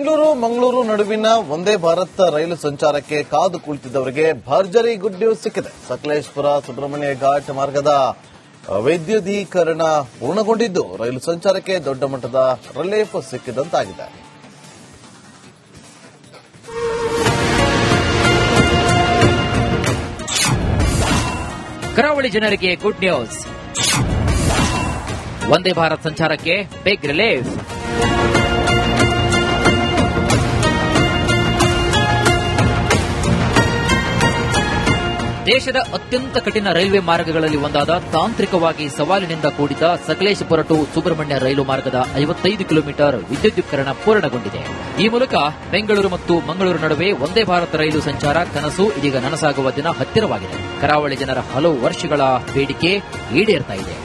ಬೆಂಗಳೂರು ಮಂಗಳೂರು ನಡುವಿನ ವಂದೇ ಭಾರತ್ ರೈಲು ಸಂಚಾರಕ್ಕೆ ಕಾದು ಕುಳಿತಿದ್ದವರಿಗೆ ಭರ್ಜರಿ ಗುಡ್ ನ್ಯೂಸ್ ಸಿಕ್ಕಿದೆ. ಸಕಲೇಶಪುರ ಸುಬ್ರಹ್ಮಣ್ಯ ಘಾಟ್ ಮಾರ್ಗದ ವೈದ್ಯುದೀಕರಣ ಪೂರ್ಣಗೊಂಡಿದ್ದು ರೈಲು ಸಂಚಾರಕ್ಕೆ ದೊಡ್ಡ ಮಟ್ಟದ ರಿಲೀಫ್ ಸಿಕ್ಕಿದಂತಾಗಿದೆ. ಕರಾವಳಿ ಜನರಿಗೆ ಗುಡ್ ನ್ಯೂಸ್. ವಂದೇ ಭಾರತ್ ಸಂಚಾರಕ್ಕೆ ಬಿಗ್ ರಿಲೀಫ್. ದೇಶದ ಅತ್ಯಂತ ಕಠಿಣ ರೈಲ್ವೆ ಮಾರ್ಗಗಳಲ್ಲಿ ಒಂದಾದ ತಾಂತ್ರಿಕವಾಗಿ ಸವಾಲಿನಿಂದ ಕೂಡಿದ ಸಕಲೇಶಪುರ ಟು ಸುಬ್ರಹ್ಮಣ್ಯ ರೈಲು ಮಾರ್ಗದ 55 ಕಿಲೋಮೀಟರ್ ವಿದ್ಯುದೀಕರಣ ಪೂರ್ಣಗೊಂಡಿದೆ. ಈ ಮೂಲಕ ಬೆಂಗಳೂರು ಮತ್ತು ಮಂಗಳೂರು ನಡುವೆ ವಂದೇ ಭಾರತ್ ರೈಲು ಸಂಚಾರ ಕನಸು ಇದೀಗ ನನಸಾಗುವ ದಿನ ಹತ್ತಿರವಾಗಿದೆ. ಕರಾವಳಿ ಜನರ ಹಲವು ವರ್ಷಗಳ ಬೇಡಿಕೆ ಈಡೇರ್ತಾ ಇದೆ.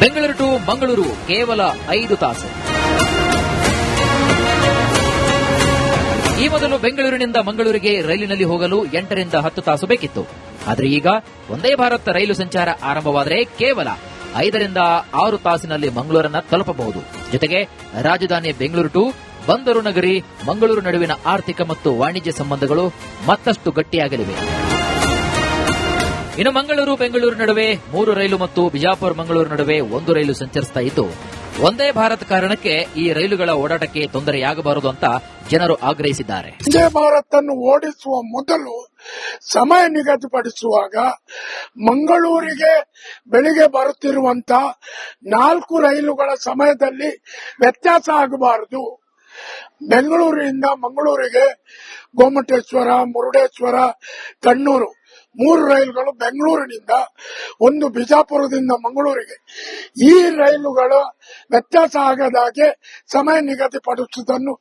ಬೆಂಗಳೂರು ಟು ಮಂಗಳೂರು ಕೇವಲ 5 ತಾಸು. ಈ ಮೊದಲು ಬೆಂಗಳೂರಿನಿಂದ ಮಂಗಳೂರಿಗೆ ರೈಲಿನಲ್ಲಿ ಹೋಗಲು 8 ರಿಂದ 10 ತಾಸು ಬೇಕಿತ್ತು. ಆದರೆ ಈಗ ವಂದೇ ಭಾರತ್ ರೈಲು ಸಂಚಾರ ಆರಂಭವಾದರೆ ಕೇವಲ 5 ರಿಂದ 6 ತಾಸಿನಲ್ಲಿ ಮಂಗಳೂರನ್ನ ತಲುಪಬಹುದು. ಜೊತೆಗೆ ರಾಜಧಾನಿ ಬೆಂಗಳೂರು ಟು ಬಂದರು ನಗರಿ ಮಂಗಳೂರು ನಡುವಿನ ಆರ್ಥಿಕ ಮತ್ತು ವಾಣಿಜ್ಯ ಸಂಬಂಧಗಳು ಮತ್ತಷ್ಟು ಗಟ್ಟಿಯಾಗಲಿವೆ. ಇನ್ನು ಮಂಗಳೂರು ಬೆಂಗಳೂರು ನಡುವೆ 3 ರೈಲು ಮತ್ತು ಬಿಜಾಪುರ ಮಂಗಳೂರು ನಡುವೆ 1 ರೈಲು ಸಂಚರಿಸ್ತಾ ಇದ್ದು, ವಂದೇ ಭಾರತ್ ಕಾರಣಕ್ಕೆ ಈ ರೈಲುಗಳ ಓಡಾಟಕ್ಕೆ ತೊಂದರೆಯಾಗಬಾರದು ಅಂತ ಜನರು ಆಗ್ರಹಿಸಿದ್ದಾರೆ. ವಂದೇ ಭಾರತ್ ಅನ್ನು ಓಡಿಸುವ ಮೊದಲು ಸಮಯ ನಿಗದಿಪಡಿಸುವಾಗ ಮಂಗಳೂರಿಗೆ ಬೆಳಿಗ್ಗೆ ಬರುತ್ತಿರುವಂತಹ 4 ರೈಲುಗಳ ಸಮಯದಲ್ಲಿ ವ್ಯತ್ಯಾಸ ಆಗಬಾರದು. ಬೆಂಗಳೂರಿನಿಂದ ಮಂಗಳೂರಿಗೆ ಗೋಮಟೇಶ್ವರ, ಮುರುಡೇಶ್ವರ, ಕಣ್ಣೂರು 3 ರೈಲುಗಳು ಬೆಂಗಳೂರಿನಿಂದ, 1 ಬಿಜಾಪುರದಿಂದ ಮಂಗಳೂರಿಗೆ. ಈ ರೈಲುಗಳ ವ್ಯತ್ಯಾಸ ಆಗದಾಗೆ ಸಮಯ ನಿಗದಿಪಡಿಸುವುದನ್ನು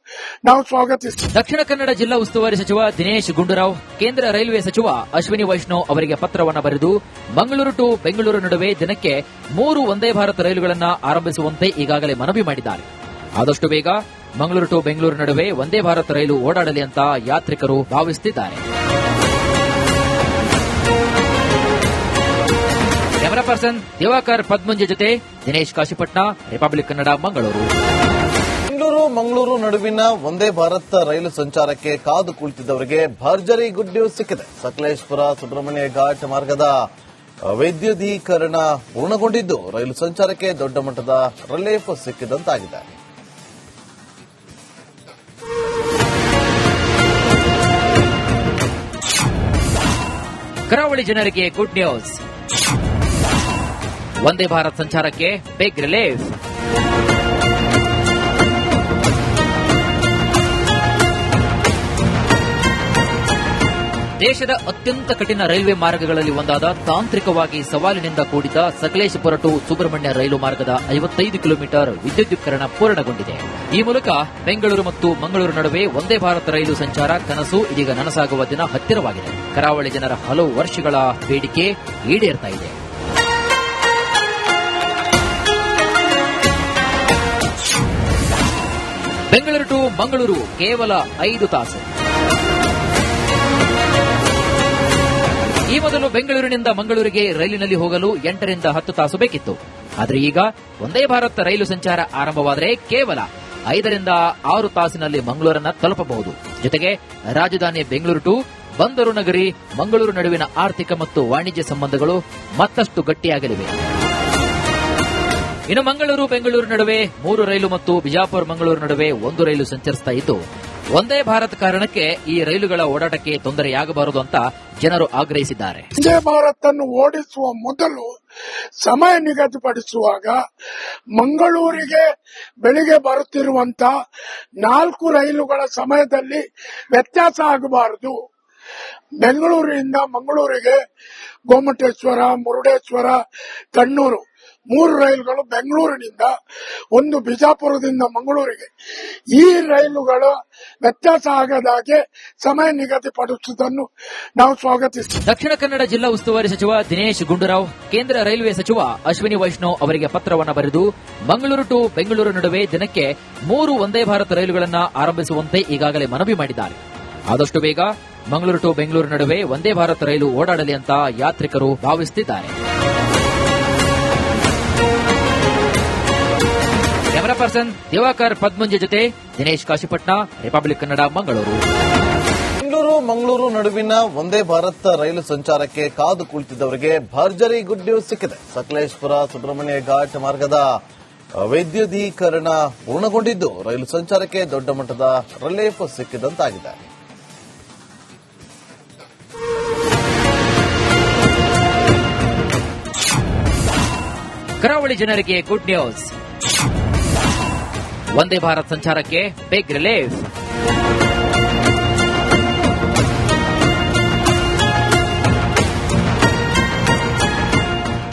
ನಾವು ಸ್ವಾಗತಿಸುತ್ತೇವೆ. ದಕ್ಷಿಣ ಕನ್ನಡ ಜಿಲ್ಲಾ ಉಸ್ತುವಾರಿ ಸಚಿವ ದಿನೇಶ್ ಗುಂಡೂರಾವ್ ಕೇಂದ್ರ ರೈಲ್ವೆ ಸಚಿವ ಅಶ್ವಿನಿ ವೈಷ್ಣವ್ ಅವರಿಗೆ ಪತ್ರವನ್ನು ಬರೆದು ಮಂಗಳೂರು ಟು ಬೆಂಗಳೂರು ನಡುವೆ ದಿನಕ್ಕೆ 3 ವಂದೇ ಭಾರತ್ ರೈಲುಗಳನ್ನು ಆರಂಭಿಸುವಂತೆ ಈಗಾಗಲೇ ಮನವಿ ಮಾಡಿದ್ದಾರೆ. ಆದಷ್ಟು ಬೇಗ ಮಂಗಳೂರು ಟು ಬೆಂಗಳೂರು ನಡುವೆ ವಂದೇ ಭಾರತ್ ರೈಲು ಓಡಾಡಲಿ ಅಂತ ಯಾತ್ರಿಕರು ಭಾವಿಸುತ್ತಿದ್ದಾರೆ. ಕ್ಯಾಮರಾ ಪರ್ಸನ್ ದಿವಾಕರ್ ಪದ್ಮಂಜೆ ಜೊತೆ ದಿನೇಶ್ ಕಾಶಿಪಟ್ನ, ರಿಪಬ್ಲಿಕ್ ಕನ್ನಡ, ಮಂಗಳೂರು. ಬೆಂಗಳೂರು ಮಂಗಳೂರು ನಡುವಿನ ವಂದೇ ಭಾರತ್ ರೈಲು ಸಂಚಾರಕ್ಕೆ ಕಾದು ಕುಳಿತಿದ್ದವರಿಗೆ ಭರ್ಜರಿ ಗುಡ್ ನ್ಯೂಸ್ ಸಿಕ್ಕಿದೆ. ಸಕಲೇಶಪುರ ಸುಬ್ರಹ್ಮಣ್ಯ ಘಾಟ್ ಮಾರ್ಗದ ವೈದ್ಯುದೀಕರಣ ಪೂರ್ಣಗೊಂಡಿದ್ದು ರೈಲು ಸಂಚಾರಕ್ಕೆ ದೊಡ್ಡ ಮಟ್ಟದ ರಿಲೀಫ್ ಸಿಕ್ಕಿದಂತಾಗಿದೆ. ಕರಾವಳಿ ಜನರಿಗೆ ಗುಡ್ ನ್ಯೂಸ್. ವಂದೇ ಭಾರತ್ ಸಂಚಾರಕ್ಕೆ ಬಿಗ್ ರಿಲೀಫ್. ದೇಶದ ಅತ್ಯಂತ ಕಠಿಣ ರೈಲ್ವೆ ಮಾರ್ಗಗಳಲ್ಲಿ ಒಂದಾದ ತಾಂತ್ರಿಕವಾಗಿ ಸವಾಲಿನಿಂದ ಕೂಡಿದ ಸಕಲೇಶಪುರ ಟು ಸುಬ್ರಹ್ಮಣ್ಯ ರೈಲು ಮಾರ್ಗದ 55 ಕಿಲೋಮೀಟರ್ ವಿದ್ಯುದೀಕರಣ ಪೂರ್ಣಗೊಂಡಿದೆ. ಈ ಮೂಲಕ ಬೆಂಗಳೂರು ಮತ್ತು ಮಂಗಳೂರು ನಡುವೆ ವಂದೇ ಭಾರತ್ ರೈಲು ಸಂಚಾರ ಕನಸು ಇದೀಗ ನನಸಾಗುವ ದಿನ ಹತ್ತಿರವಾಗಿದೆ. ಕರಾವಳಿ ಜನರ ಹಲವು ವರ್ಷಗಳ ಬೇಡಿಕೆ ಈಡೇರ್ತಾ ಇದೆ. ಬೆಂಗಳೂರು ಟು ಮಂಗಳೂರು ಕೇವಲ 5 ತಾಸು. ಈ ಮೊದಲು ಬೆಂಗಳೂರಿನಿಂದ ಮಂಗಳೂರಿಗೆ ರೈಲಿನಲ್ಲಿ ಹೋಗಲು 8 ರಿಂದ 10 ತಾಸು ಬೇಕಿತ್ತು. ಆದರೆ ಈಗ ವಂದೇ ಭಾರತ್ ರೈಲು ಸಂಚಾರ ಆರಂಭವಾದರೆ ಕೇವಲ 5 ರಿಂದ 6 ತಾಸಿನಲ್ಲಿ ಮಂಗಳೂರನ್ನ ತಲುಪಬಹುದು. ಜೊತೆಗೆ ರಾಜಧಾನಿ ಬೆಂಗಳೂರು ಟು ಬಂದರು ನಗರಿ ಮಂಗಳೂರು ನಡುವಿನ ಆರ್ಥಿಕ ಮತ್ತು ವಾಣಿಜ್ಯ ಸಂಬಂಧಗಳು ಮತ್ತಷ್ಟು ಗಟ್ಟಿಯಾಗಲಿವೆ. ಇನ್ನು ಮಂಗಳೂರು ಬೆಂಗಳೂರು ನಡುವೆ 3 ರೈಲು ಮತ್ತು ಬಿಜಾಪುರ ಮಂಗಳೂರು ನಡುವೆ 1 ರೈಲು ಸಂಚರಿಸ್ತಾ ಇದ್ದು, ವಂದೇ ಭಾರತ್ ಕಾರಣಕ್ಕೆ ಈ ರೈಲುಗಳ ಓಡಾಟಕ್ಕೆ ತೊಂದರೆಯಾಗಬಾರದು ಅಂತ ಜನರು ಆಗ್ರಹಿಸಿದ್ದಾರೆ. ವಂದೇ ಭಾರತ್ ಅನ್ನು ಓಡಿಸುವ ಮೊದಲು ಸಮಯ ನಿಗದಿಪಡಿಸುವಾಗ ಮಂಗಳೂರಿಗೆ ಬೆಳಿಗ್ಗೆ ಬರುತ್ತಿರುವಂತಹ 4 ರೈಲುಗಳ ಸಮಯದಲ್ಲಿ ವ್ಯತ್ಯಾಸ ಆಗಬಾರದು. ಬೆಂಗಳೂರಿನಿಂದ ಮಂಗಳೂರಿಗೆ ಗೋಮಟೇಶ್ವರ, ಮುರುಡೇಶ್ವರ, ಕಣ್ಣೂರು 3 ರೈಲುಗಳು ಬೆಂಗಳೂರಿನಿಂದ, 1 ಬಿಜಾಪುರದಿಂದ ಮಂಗಳೂರಿಗೆ. ಈ ರೈಲುಗಳ ವ್ಯತ್ಯಾಸ ಆಗದಾಗೆ ಸಮಯ ನಿಗದಿಪಡಿಸುವುದನ್ನು ನಾವು ಸ್ವಾಗತಿಸುತ್ತೇವೆ. ದಕ್ಷಿಣ ಕನ್ನಡ ಜಿಲ್ಲಾ ಉಸ್ತುವಾರಿ ಸಚಿವ ದಿನೇಶ್ ಗುಂಡೂರಾವ್ ಕೇಂದ್ರ ರೈಲ್ವೆ ಸಚಿವ ಅಶ್ವಿನಿ ವೈಷ್ಣವ್ ಅವರಿಗೆ ಪತ್ರವನ್ನು ಬರೆದು ಮಂಗಳೂರು ಟು ಬೆಂಗಳೂರು ನಡುವೆ ದಿನಕ್ಕೆ 3 ವಂದೇ ಭಾರತ್ ರೈಲುಗಳನ್ನು ಆರಂಭಿಸುವಂತೆ ಈಗಾಗಲೇ ಮನವಿ ಮಾಡಿದ್ದಾರೆ. ಆದಷ್ಟು ಬೇಗ ಮಂಗಳೂರು ಟು ಬೆಂಗಳೂರು ನಡುವೆ ವಂದೇ ಭಾರತ್ ರೈಲು ಓಡಾಡಲಿ ಅಂತ ಯಾತ್ರಿಕರು ಭಾವಿಸುತ್ತಿದ್ದಾರೆ. ಪರ್ಸನ್ ದಿವಾಕರ್ ಪದ್ಮಂಜೆ ಜೊತೆ ದಿನೇಶ್ ಕಾಶಿಪಟ್ನ, ರಿಪಬ್ಲಿಕ್ ಕನ್ನಡ, ಮಂಗಳೂರು. ಬೆಂಗಳೂರು ಮಂಗಳೂರು ನಡುವಿನ ವಂದೇ ಭಾರತ್ ರೈಲು ಸಂಚಾರಕ್ಕೆ ಕಾದು ಕುಳಿತಿದ್ದವರಿಗೆ ಭರ್ಜರಿ ಗುಡ್ ನ್ಯೂಸ್ ಸಿಕ್ಕಿದೆ. ಸಕಲೇಶಪುರ ಸುಬ್ರಹ್ಮಣ್ಯ ಘಾಟ್ ಮಾರ್ಗದ ವೈದ್ಯುದೀಕರಣ ಪೂರ್ಣಗೊಂಡಿದ್ದು ರೈಲು ಸಂಚಾರಕ್ಕೆ ದೊಡ್ಡ ಮಟ್ಟದ ರಿಲೀಫ್ ಸಿಕ್ಕಿದಂತಾಗಿದೆ. ಕರಾವಳಿ ಜನರಿಗೆ ಗುಡ್ ನ್ಯೂಸ್. ವಂದೇ ಭಾರತ್ ಸಂಚಾರಕ್ಕೆ ಬಿಗ್ ರಿಲೀಫ್.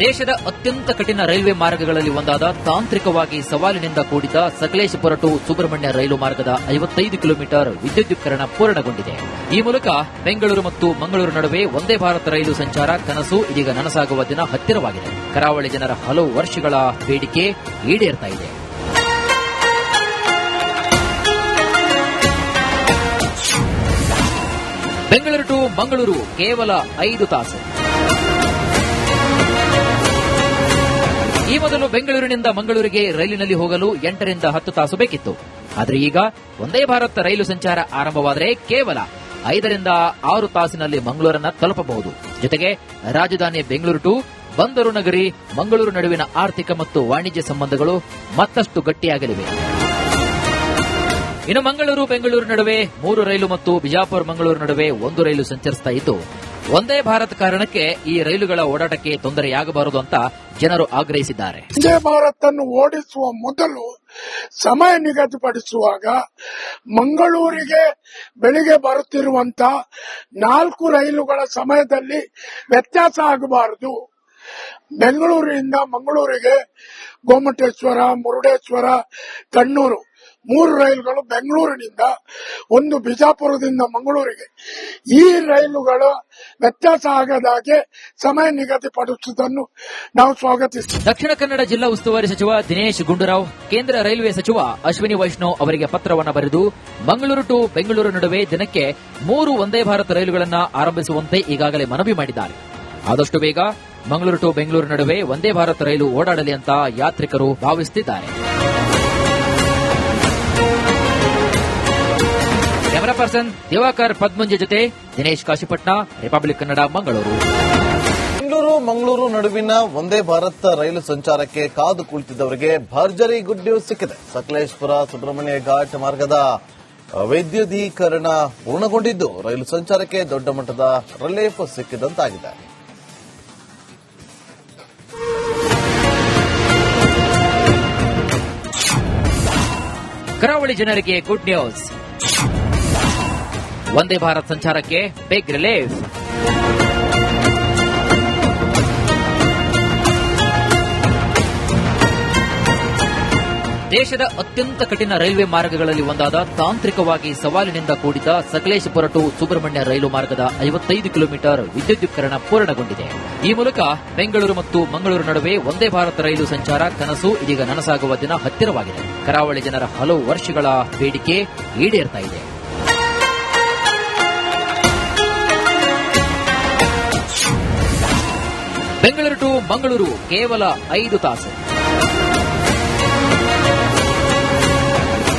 ದೇಶದ ಅತ್ಯಂತ ಕಠಿಣ ರೈಲ್ವೆ ಮಾರ್ಗಗಳಲ್ಲಿ ಒಂದಾದ ತಾಂತ್ರಿಕವಾಗಿ ಸವಾಲಿನಿಂದ ಕೂಡಿದ ಸಕಲೇಶಪುರ ಟು ಸುಬ್ರಹ್ಮಣ್ಯ ರೈಲು ಮಾರ್ಗದ 55 ಕಿಲೋಮೀಟರ್ ವಿದ್ಯುದೀಕರಣ ಪೂರ್ಣಗೊಂಡಿದೆ. ಈ ಮೂಲಕ ಬೆಂಗಳೂರು ಮತ್ತು ಮಂಗಳೂರು ನಡುವೆ ವಂದೇ ಭಾರತ್ ರೈಲು ಸಂಚಾರ ಕನಸು ಇದೀಗ ನನಸಾಗುವ ದಿನ ಹತ್ತಿರವಾಗಿದೆ. ಕರಾವಳಿ ಜನರ ಹಲವು ವರ್ಷಗಳ ಬೇಡಿಕೆ ಈಡೇರ್ತಾ ಇದೆ. ಬೆಂಗಳೂರು ಟು ಮಂಗಳೂರು ಕೇವಲ 5 ತಾಸು. ಈ ಮೊದಲು ಬೆಂಗಳೂರಿನಿಂದ ಮಂಗಳೂರಿಗೆ ರೈಲಿನಲ್ಲಿ ಹೋಗಲು 8 ರಿಂದ 10 ತಾಸು ಬೇಕಿತ್ತು. ಆದರೆ ಈಗ ವಂದೇ ಭಾರತ್ ರೈಲು ಸಂಚಾರ ಆರಂಭವಾದರೆ ಕೇವಲ 5 ರಿಂದ 6 ತಾಸಿನಲ್ಲಿ ಮಂಗಳೂರನ್ನು ತಲುಪಬಹುದು. ಜೊತೆಗೆ ರಾಜಧಾನಿ ಬೆಂಗಳೂರು ಟು ಬಂದರು ನಗರಿ ಮಂಗಳೂರು ನಡುವಿನ ಆರ್ಥಿಕ ಮತ್ತು ವಾಣಿಜ್ಯ ಸಂಬಂಧಗಳು ಮತ್ತಷ್ಟು ಗಟ್ಟಿಯಾಗಲಿವೆ. ಇನ್ನು ಮಂಗಳೂರು ಬೆಂಗಳೂರು ನಡುವೆ 3 ರೈಲು ಮತ್ತು ಬಿಜಾಪುರ ಮಂಗಳೂರು ನಡುವೆ 1 ರೈಲು ಸಂಚರಿಸ್ತಾ ಇದ್ದು, ವಂದೇ ಭಾರತ್ ಕಾರಣಕ್ಕೆ ಈ ರೈಲುಗಳ ಓಡಾಟಕ್ಕೆ ತೊಂದರೆಯಾಗಬಾರದು ಅಂತ ಜನರು ಆಗ್ರಹಿಸಿದ್ದಾರೆ. ವಂದೇ ಭಾರತ್ ಅನ್ನು ಓಡಿಸುವ ಮೊದಲು ಸಮಯ ನಿಗದಿಪಡಿಸುವಾಗ ಮಂಗಳೂರಿಗೆ ಬೆಳಿಗ್ಗೆ ಬರುತ್ತಿರುವಂತಹ 4 ರೈಲುಗಳ ಸಮಯದಲ್ಲಿ ವ್ಯತ್ಯಾಸ ಆಗಬಾರದು. ಬೆಂಗಳೂರಿನಿಂದ ಮಂಗಳೂರಿಗೆ ಗೋಮಟೇಶ್ವರ, ಮುರುಡೇಶ್ವರ, ಕಣ್ಣೂರು 3 ರೈಲುಗಳು ಬೆಂಗಳೂರಿನಿಂದ, 1 ಬಿಜಾಪುರದಿಂದ ಮಂಗಳೂರಿಗೆ. ಈ ರೈಲುಗಳು ವ್ಯತ್ಯಾಸ ಆಗದಾಗೆ ಸಮಯ ನಿಗದಿಪಡಿಸುವುದನ್ನು ನಾವು ಸ್ವಾಗತಿಸುತ್ತೇವೆ. ದಕ್ಷಿಣ ಕನ್ನಡ ಜಿಲ್ಲಾ ಉಸ್ತುವಾರಿ ಸಚಿವ ದಿನೇಶ್ ಗುಂಡೂರಾವ್ ಕೇಂದ್ರ ರೈಲ್ವೆ ಸಚಿವ ಅಶ್ವಿನಿ ವೈಷ್ಣವ್ ಅವರಿಗೆ ಪತ್ರವನ್ನು ಬರೆದು ಮಂಗಳೂರು ಟು ಬೆಂಗಳೂರು ನಡುವೆ ದಿನಕ್ಕೆ 3 ವಂದೇ ಭಾರತ್ ರೈಲುಗಳನ್ನು ಆರಂಭಿಸುವಂತೆ ಈಗಾಗಲೇ ಮನವಿ ಮಾಡಿದ್ದಾರೆ. ಆದಷ್ಟು ಬೇಗ ಮಂಗಳೂರು ಟು ಬೆಂಗಳೂರು ನಡುವೆ ವಂದೇ ಭಾರತ್ ರೈಲು ಓಡಾಡಲಿ ಅಂತ ಯಾತ್ರಿಕರು ಭಾವಿಸುತ್ತಿದ್ದಾರೆ. ಕ್ಯಾಮರಾ ಪರ್ಸನ್ ದಿವಾಕರ್ ಪದ್ಮಂಜೆ ಜೊತೆ ದಿನೇಶ್ ಕಾಶಿಪಟ್ನ, ರಿಪಬ್ಲಿಕ್ ಕನ್ನಡ, ಮಂಗಳೂರು. ಬೆಂಗಳೂರು ಮಂಗಳೂರು ನಡುವಿನ ವಂದೇ ಭಾರತ್ ರೈಲು ಸಂಚಾರಕ್ಕೆ ಕಾದು ಕುಳಿತಿದ್ದವರಿಗೆ ಭರ್ಜರಿ ಗುಡ್ ನ್ಯೂಸ್ ಸಿಕ್ಕಿದೆ. ಸಕಲೇಶಪುರ ಸುಬ್ರಹ್ಮಣ್ಯ ಘಾಟ್ ಮಾರ್ಗದ ವೈದ್ಯುದೀಕರಣ ಪೂರ್ಣಗೊಂಡಿದ್ದು ರೈಲು ಸಂಚಾರಕ್ಕೆ ದೊಡ್ಡ ಮಟ್ಟದ ರಿಲೀಫ್ ಸಿಕ್ಕಿದಂತಾಗಿದೆ. ಕರಾವಳಿ ಜನರಿಗೆ ಗುಡ್ ನ್ಯೂಸ್. ವಂದೇ ಭಾರತ್ ಸಂಚಾರಕ್ಕೆ ಬಿಗ್ ರಿಲೀಫ್. ದೇಶದ ಅತ್ಯಂತ ಕಠಿಣ ರೈಲ್ವೆ ಮಾರ್ಗಗಳಲ್ಲಿ ಒಂದಾದ ತಾಂತ್ರಿಕವಾಗಿ ಸವಾಲಿನಿಂದ ಕೂಡಿದ ಸಕಲೇಶಪುರ ಟು ಸುಬ್ರಹ್ಮಣ್ಯ ರೈಲು ಮಾರ್ಗದ 55 ಕಿಲೋಮೀಟರ್ ವಿದ್ಯುದೀಕರಣ ಪೂರ್ಣಗೊಂಡಿದೆ. ಈ ಮೂಲಕ ಬೆಂಗಳೂರು ಮತ್ತು ಮಂಗಳೂರು ನಡುವೆ ವಂದೇ ಭಾರತ್ ರೈಲು ಸಂಚಾರ ಕನಸು ಇದೀಗ ನನಸಾಗುವ ದಿನ ಹತ್ತಿರವಾಗಿದೆ. ಕರಾವಳಿ ಜನರ ಹಲವು ವರ್ಷಗಳ ಬೇಡಿಕೆ ಈಡೇರ್ತಾ ಇದೆ. ಬೆಂಗಳೂರು ಟು ಮಂಗಳೂರು ಕೇವಲ 5 ತಾಸು.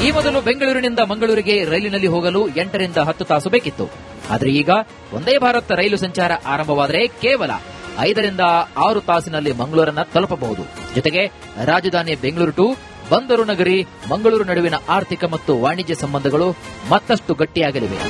ಈ ಮೊದಲು ಬೆಂಗಳೂರಿನಿಂದ ಮಂಗಳೂರಿಗೆ ರೈಲಿನಲ್ಲಿ ಹೋಗಲು 8 ರಿಂದ 10 ತಾಸು ಬೇಕಿತ್ತು. ಆದರೆ ಈಗ ವಂದೇ ಭಾರತ್ ರೈಲು ಸಂಚಾರ ಆರಂಭವಾದರೆ ಕೇವಲ 5 ರಿಂದ 6 ತಾಸಿನಲ್ಲಿ ಮಂಗಳೂರನ್ನು ತಲುಪಬಹುದು. ಜೊತೆಗೆ ರಾಜಧಾನಿ ಬೆಂಗಳೂರು ಟು ಬಂದರು ನಗರಿ ಮಂಗಳೂರು ನಡುವಿನ ಆರ್ಥಿಕ ಮತ್ತು ವಾಣಿಜ್ಯ ಸಂಬಂಧಗಳು ಮತ್ತಷ್ಟು ಗಟ್ಟಿಯಾಗಲಿವೆ.